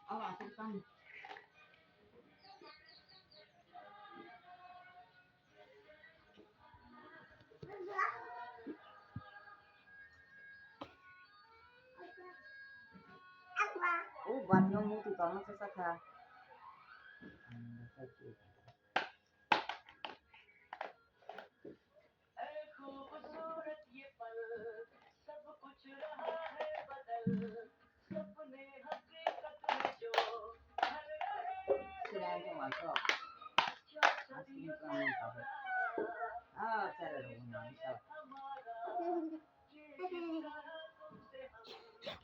เอาล่ะทุกท่านโอ้บัดน้องมูติดต่อมาสักค่ะชื่ออะไรจังหวะก็อาชีพก็ไม่ต่อไปใช่เลยวันนี้ชอบ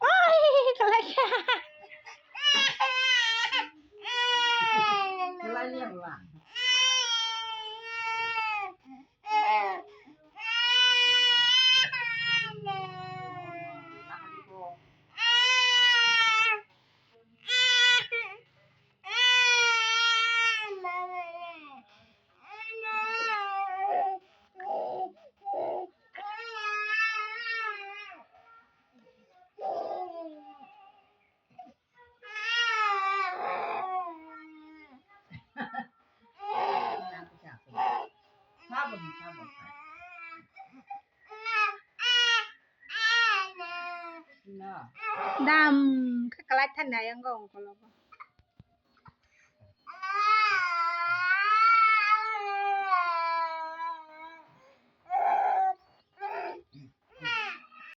โอ้ยอะไรค่ะอะไรเรียกว่าดำคือกระไรท่านไหนยังงงก็แล้ว